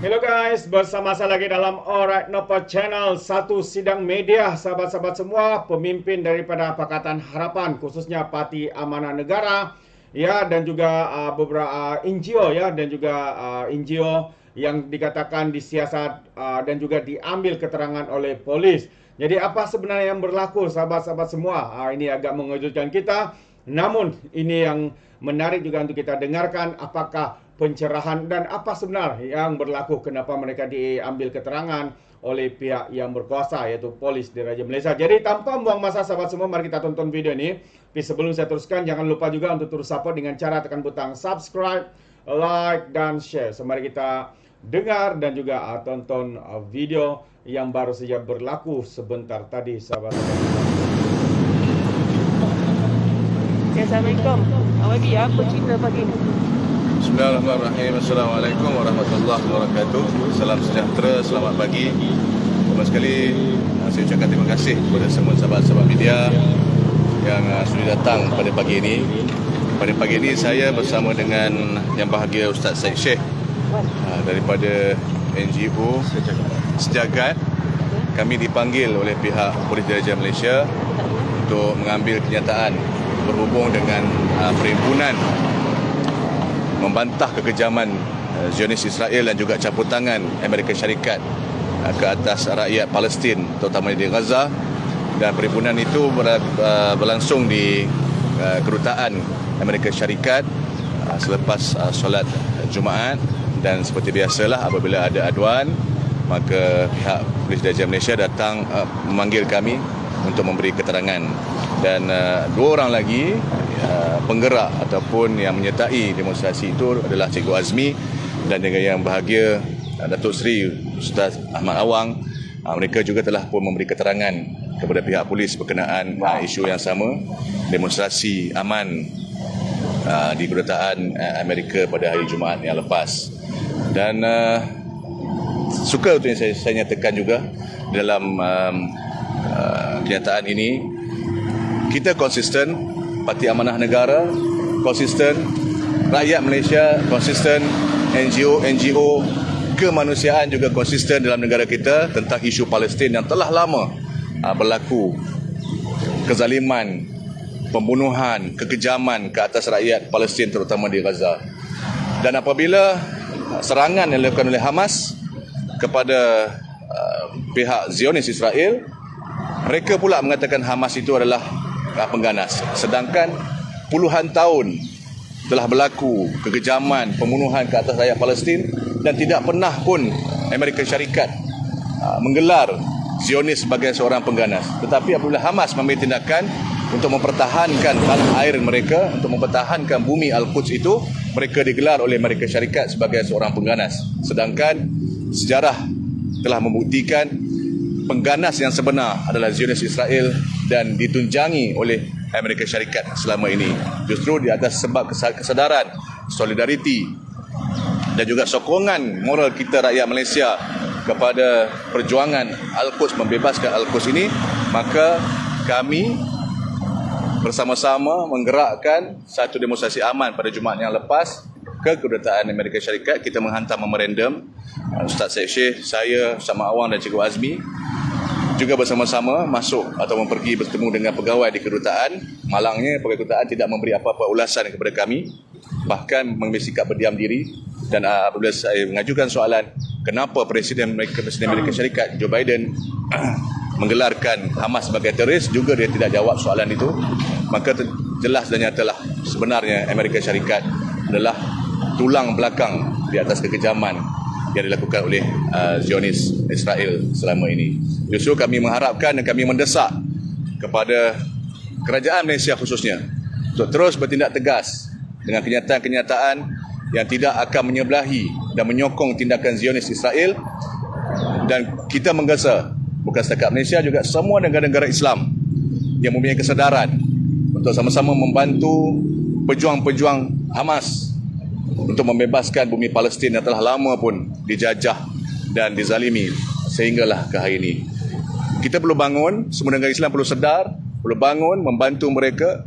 Hello guys, bersama saya lagi dalam Alright Nopo Channel. Satu sidang media, sahabat-sahabat semua, pemimpin daripada Pakatan Harapan, khususnya Parti Amanah Negara, ya, dan juga beberapa NGO, ya, dan juga NGO yang dikatakan disiasat dan juga diambil keterangan oleh polis. Jadi apa sebenarnya yang berlaku, sahabat-sahabat semua? Ini agak mengejutkan kita. Namun ini yang menarik juga untuk kita dengarkan, apakah pencerahan dan apa sebenarnya yang berlaku, kenapa mereka diambil keterangan oleh pihak yang berkuasa, yaitu polis di Raja Malaysia. Jadi tanpa membuang masa, sahabat semua, mari kita tonton video ini. Tapi sebelum saya teruskan, jangan lupa juga untuk terus support dengan cara tekan butang subscribe, like, dan share. So mari kita dengar dan juga tonton video yang baru saja berlaku sebentar tadi, sahabat-sahabat. Assalamualaikum. Awak biar apa cerita pagi ni? Bismillahirrahmanirrahim. Assalamualaikum warahmatullahi wabarakatuh. Salam sejahtera, selamat pagi. Pertama sekali saya ucapkan terima kasih kepada semua sahabat-sahabat media yang sudah datang pada pagi ini. Pada pagi ini saya bersama dengan yang bahagia Ustaz Syed Sheikh daripada NGO Sejagat. Kami dipanggil oleh pihak Polis Diraja Malaysia untuk mengambil kenyataan berhubung dengan perhimpunan membantah kekejaman Zionis Israel dan juga campur tangan Amerika Syarikat ke atas rakyat Palestin, terutama di Gaza. Dan perhimpunan itu berlangsung di kedutaan Amerika Syarikat selepas solat Jumaat. Dan seperti biasalah, apabila ada aduan, maka pihak Polis Diraja Malaysia datang memanggil kami untuk memberi keterangan. Dan dua orang lagi penggerak ataupun yang menyertai demonstrasi itu adalah Cikgu Azmi dan dengan yang bahagia Datuk Seri Ustaz Ahmad Awang. Mereka juga telah pun memberi keterangan kepada pihak polis berkenaan isu yang sama, demonstrasi aman di kedutaan Amerika pada hari Jumaat yang lepas. Dan suka untuk yang saya nyatakan juga dalam kenyataan ini, kita konsisten, Parti Amanah Negara konsisten, rakyat Malaysia konsisten, NGO kemanusiaan juga konsisten dalam negara kita tentang isu Palestin yang telah lama berlaku kezaliman, pembunuhan, kekejaman ke atas rakyat Palestin terutama di Gaza. Dan apabila serangan yang dilakukan oleh Hamas kepada pihak Zionis Israel, mereka pula mengatakan Hamas itu adalah pengganas. Sedangkan puluhan tahun telah berlaku kekejaman, pembunuhan ke atas rakyat Palestin dan tidak pernah pun Amerika Syarikat menggelar Zionis sebagai seorang pengganas. Tetapi apabila Hamas mengambil tindakan untuk mempertahankan tanah air mereka, untuk mempertahankan bumi Al-Quds itu, mereka digelar oleh Amerika Syarikat sebagai seorang pengganas. Sedangkan sejarah telah membuktikan pengganas yang sebenar adalah Zionis Israel dan ditunjangi oleh Amerika Syarikat selama ini. Justru di atas sebab kesedaran, solidariti dan juga sokongan moral kita rakyat Malaysia kepada perjuangan Al-Quds, membebaskan Al-Quds ini, maka kami bersama-sama menggerakkan satu demonstrasi aman pada Jumaat yang lepas ke kedutaan Amerika Syarikat. Kita menghantar memorandum, Ustaz Syed Sheikh, saya, Ustaz Ahmad Awang dan Cikgu Azmi juga bersama-sama masuk atau pergi bertemu dengan pegawai di kedutaan. Malangnya pegawai kedutaan tidak memberi apa-apa ulasan kepada kami, bahkan mengambil sikap berdiam diri. Dan apabila saya mengajukan soalan kenapa Presiden Amerika Syarikat Joe Biden menggelarkan Hamas sebagai teroris, juga dia tidak jawab soalan itu. Maka jelas dan nyatalah sebenarnya Amerika Syarikat adalah tulang belakang di atas kekejaman yang dilakukan oleh Zionis Israel selama ini. Justru kami mengharapkan dan kami mendesak kepada kerajaan Malaysia khususnya untuk terus bertindak tegas dengan kenyataan-kenyataan yang tidak akan menyebelahi dan menyokong tindakan Zionis Israel. Dan kita menggesa, bukan setakat Malaysia, juga semua negara-negara Islam yang mempunyai kesedaran untuk sama-sama membantu pejuang-pejuang Hamas untuk membebaskan bumi Palestin yang telah lama pun dijajah dan dizalimi sehinggalah ke hari ini. Kita perlu bangun, semua negara Islam perlu sedar, perlu bangun membantu mereka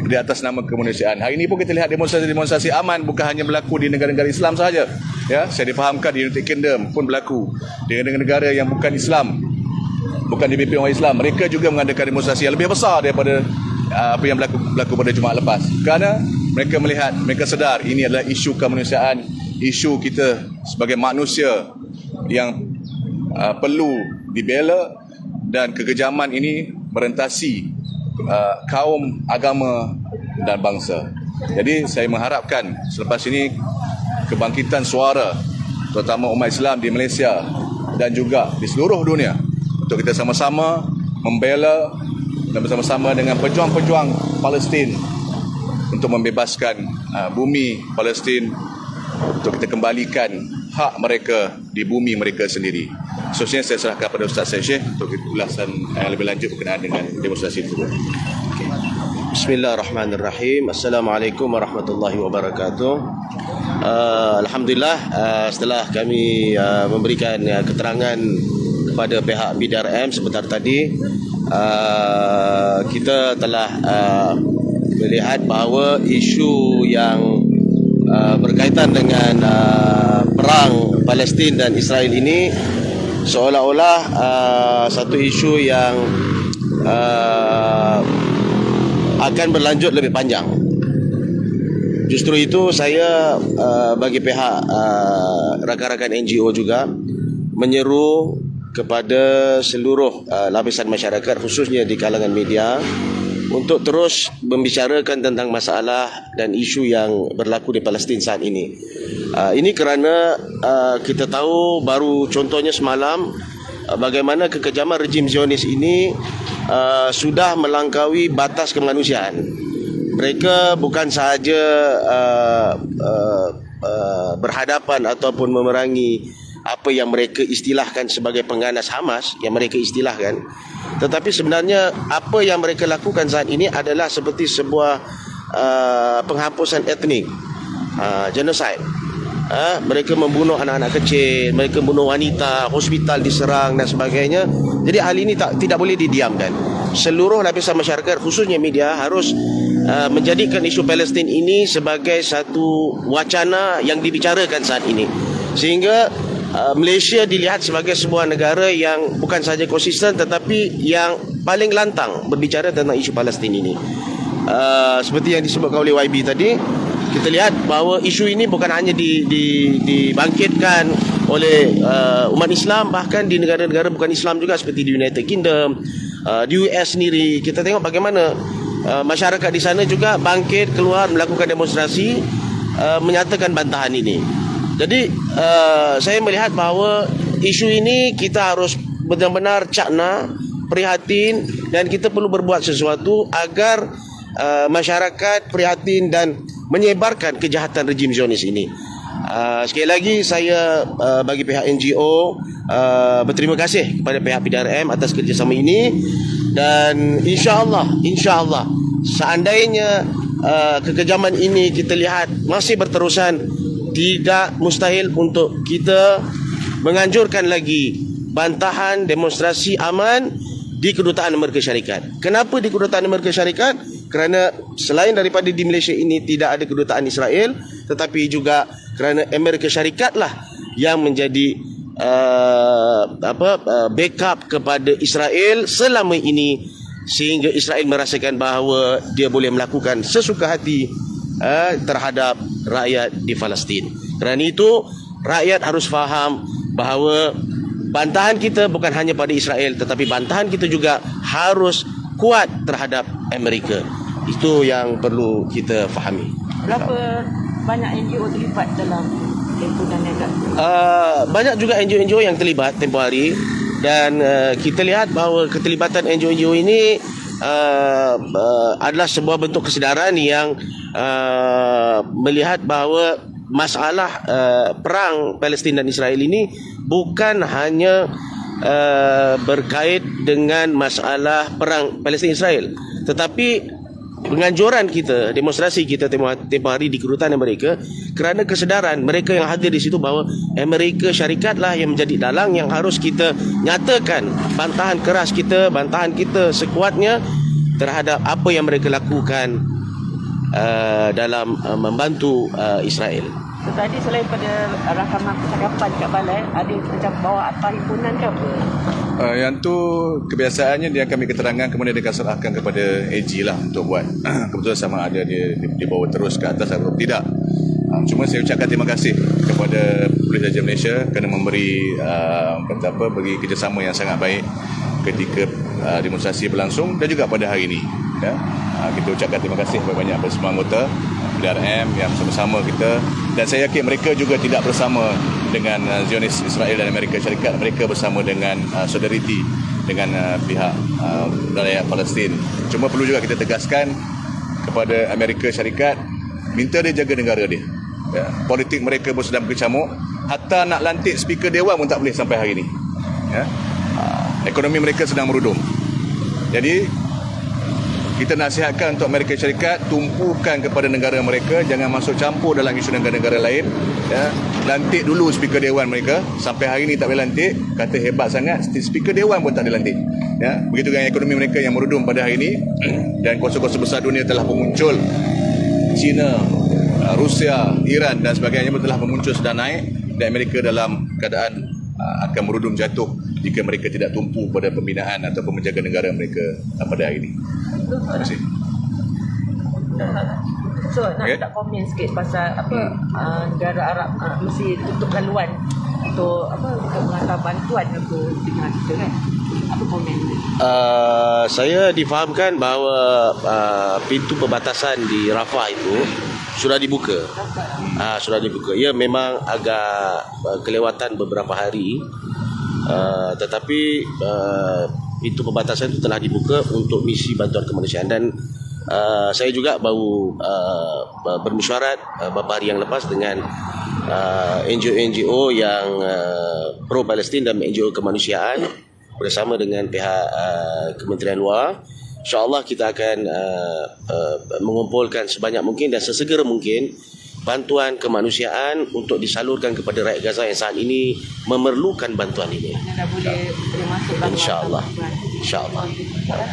di atas nama kemanusiaan. Hari ini pun kita lihat demonstrasi-demonstrasi aman bukan hanya berlaku di negara-negara Islam sahaja. Ya, saya difahamkan di United Kingdom pun berlaku di negara-negara yang bukan Islam, bukan dipimpin oleh Islam. Mereka juga mengadakan demonstrasi yang lebih besar daripada apa yang berlaku pada Jumaat lepas. Kerana mereka melihat, mereka sedar ini adalah isu kemanusiaan, isu kita sebagai manusia yang perlu dibela, dan kekejaman ini merentasi kaum, agama dan bangsa. Jadi saya mengharapkan selepas ini kebangkitan suara terutama umat Islam di Malaysia dan juga di seluruh dunia untuk kita sama-sama membela dan bersama-sama dengan pejuang-pejuang Palestin untuk membebaskan bumi Palestin, untuk kita kembalikan hak mereka di bumi mereka sendiri. Seterusnya saya serahkan pada Ustaz Syekh untuk ulasan yang lebih lanjut berkenaan dengan demonstrasi itu. Bismillahirrahmanirrahim. Assalamualaikum warahmatullahi wabarakatuh. Alhamdulillah, setelah kami memberikan keterangan kepada pihak BDRM sebentar tadi, kita telah melihat bahawa isu yang berkaitan dengan perang Palestin dan Israel ini seolah-olah satu isu yang akan berlanjut lebih panjang. Justru itu saya bagi pihak rakan-rakan NGO juga menyeru kepada seluruh lapisan masyarakat, khususnya di kalangan media, untuk terus membicarakan tentang masalah dan isu yang berlaku di Palestin saat ini. Ini kerana kita tahu baru contohnya semalam bagaimana kekejaman rejim Zionis ini sudah melangkaui batas kemanusiaan. Mereka bukan sahaja berhadapan ataupun memerangi apa yang mereka istilahkan sebagai pengganas Hamas, yang mereka istilahkan, tetapi sebenarnya apa yang mereka lakukan saat ini adalah seperti sebuah penghapusan etnik, genocide. Mereka membunuh anak-anak kecil, mereka membunuh wanita, hospital diserang dan sebagainya. Jadi hal ini tidak boleh didiamkan. Seluruh lapisan masyarakat, khususnya media, harus menjadikan isu Palestin ini sebagai satu wacana yang dibicarakan saat ini, sehingga Malaysia dilihat sebagai sebuah negara yang bukan sahaja konsisten tetapi yang paling lantang berbicara tentang isu Palestin ini. Seperti yang disebutkan oleh YB tadi, kita lihat bahawa isu ini bukan hanya dibangkitkan oleh umat Islam, bahkan di negara-negara bukan Islam juga seperti di United Kingdom, di US sendiri. Kita tengok bagaimana masyarakat di sana juga bangkit, keluar melakukan demonstrasi, menyatakan bantahan ini. Jadi saya melihat bahawa isu ini kita harus benar-benar cakna, prihatin, dan kita perlu berbuat sesuatu agar masyarakat prihatin dan menyebarkan kejahatan rejim Zionis ini. Sekali lagi saya bagi pihak NGO berterima kasih kepada pihak PDRM atas kerjasama ini, dan insya-Allah seandainya kekejaman ini kita lihat masih berterusan, tidak mustahil untuk kita menganjurkan lagi bantahan demonstrasi aman di Kedutaan Amerika Syarikat. Kenapa di Kedutaan Amerika Syarikat? Kerana selain daripada di Malaysia ini tidak ada kedutaan Israel, tetapi juga kerana Amerika Syarikat lah yang menjadi backup kepada Israel selama ini, sehingga Israel merasakan bahawa dia boleh melakukan sesuka hati terhadap rakyat di Palestin. Kerana itu rakyat harus faham bahawa bantahan kita bukan hanya pada Israel, tetapi bantahan kita juga harus kuat terhadap Amerika. Itu yang perlu kita fahami. Berapa banyak NGO terlibat dalam tempoh dan negat? Banyak juga NGO-NGO yang terlibat tempoh hari, dan kita lihat bahawa keterlibatan NGO-NGO ini adalah sebuah bentuk kesedaran yang melihat bahawa masalah perang Palestin dan Israel ini bukan hanya berkait dengan masalah perang Palestin Israel, tetapi penganjuran kita, demonstrasi kita tempoh hari di Kedutaan Amerika, kerana kesedaran mereka yang hadir di situ bahawa Amerika Syarikatlah yang menjadi dalang yang harus kita nyatakan bantahan keras kita, bantahan kita sekuatnya terhadap apa yang mereka lakukan dalam membantu Israel. So, tadi selain pada rakaman percakapan kat balai, ada macam bawa apa himpunan ke apa? Yang tu kebiasaannya dia kami keterangan kemudian dia akan serahkan kepada AG lah untuk buat kebetulan sama ada dia dibawa terus ke atas atau tidak. Cuma saya ucapkan terima kasih kepada Polis Raja Malaysia kerana memberi bagi kerjasama yang sangat baik ketika demonstrasi berlangsung dan juga pada hari ini. Ya. Kita ucapkan terima kasih kepada banyak semua anggota PRM yang bersama-sama kita, dan saya yakin mereka juga tidak bersama dengan Zionis Israel dan Amerika Syarikat. Mereka bersama dengan solidariti dengan pihak rakyat Palestin. Cuma perlu juga kita tegaskan kepada Amerika Syarikat, minta dia jaga negara dia. Ya, politik mereka pun sedang berkecamuk. Hatta nak lantik speaker dewan pun tak boleh sampai hari ini. Ya. Ekonomi mereka sedang merudum. Jadi kita nasihatkan untuk Amerika Syarikat, tumpukan kepada negara mereka, jangan masuk campur dalam isu negara-negara lain. Ya. Lantik dulu speaker dewan mereka. Sampai hari ini tak boleh lantik, kata hebat sangat, speaker dewan pun tak boleh lantik. Ya. Begitu dengan ekonomi mereka yang merudum pada hari ini. Dan kuasa-kuasa besar dunia telah memuncul. China, Rusia, Iran dan sebagainya pun telah memuncul, sedang naik, dan Amerika dalam keadaan akan merudum jatuh jika mereka tidak tumpu pada pembinaan ataupun menjaga negara mereka pada hari ini. Terima kasih. So, nak tak komen sikit pasal negara Arab mesti tutup laluan untuk menghantar bantuan ke dengan kita kan. Apa komen dia? Saya difahamkan bahawa pintu perbatasan di Rafah itu sudah dibuka. Sudah dibuka. Ya, memang agak kelewatan beberapa hari, tetapi pintu perbatasan itu telah dibuka untuk misi bantuan kemanusiaan. Dan saya juga baru bermesyuarat beberapa hari yang lepas dengan NGO-NGO yang pro-Palestin dan NGO kemanusiaan bersama dengan pihak Kementerian Luar. InsyaAllah kita akan mengumpulkan sebanyak mungkin dan sesegera mungkin bantuan kemanusiaan untuk disalurkan kepada rakyat Gaza yang saat ini memerlukan bantuan ini. Dah boleh masuk dalam InsyaAllah. InsyaAllah.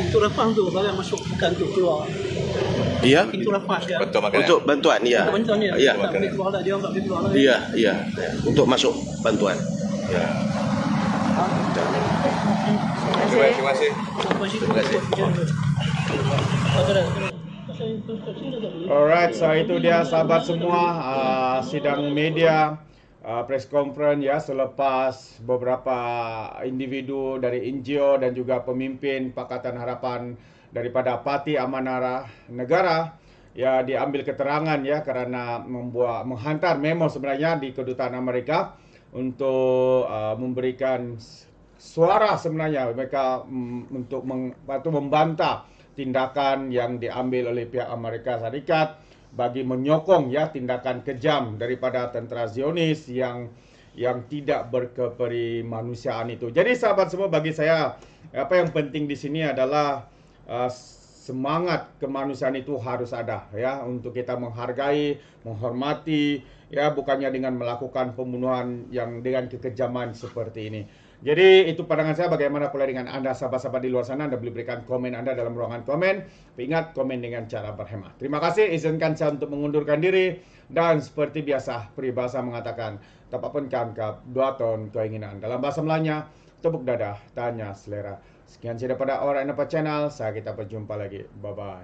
Pintu Rafah untuk barang masuk, bukan untuk keluar. Ya? Pintu Rafah sekarang. Bantuan makanan. Untuk bantuan, ya. Untuk bantuan ni. Ya. Tak boleh keluar dah, dia orang tak boleh keluar lagi. Ya, ya. Untuk masuk bantuan. Ya. Terima kasih. Terima kasih. Alright, so itu dia sahabat semua sidang media press conference ya selepas beberapa individu dari NGO dan juga pemimpin Pakatan Harapan daripada Parti Amanah Negara ya diambil keterangan ya kerana menghantar memo sebenarnya di kedutaan Amerika untuk memberikan suara sebenarnya mereka untuk membantah tindakan yang diambil oleh pihak Amerika Syarikat bagi menyokong ya tindakan kejam daripada tentera Zionis yang tidak berkeperimanusiaan itu. Jadi sahabat semua, bagi saya apa yang penting di sini adalah semangat kemanusiaan itu harus ada ya untuk kita menghargai, menghormati ya, bukannya dengan melakukan pembunuhan yang dengan kekejaman seperti ini. Jadi itu pandangan saya. Bagaimana pula dengan anda sahabat-sahabat di luar sana? Anda boleh berikan komen anda dalam ruangan komen. Ingat, komen dengan cara berhemat. Terima kasih. Izinkan saya untuk mengundurkan diri. Dan seperti biasa, peribahasa mengatakan, tapapun kangkap, 2 ton keinginan. Dalam bahasa Melayunya, tepuk dada, tanya selera. Sekian saja daripada Alright Nampak Channel. Saya kita berjumpa lagi. Bye-bye.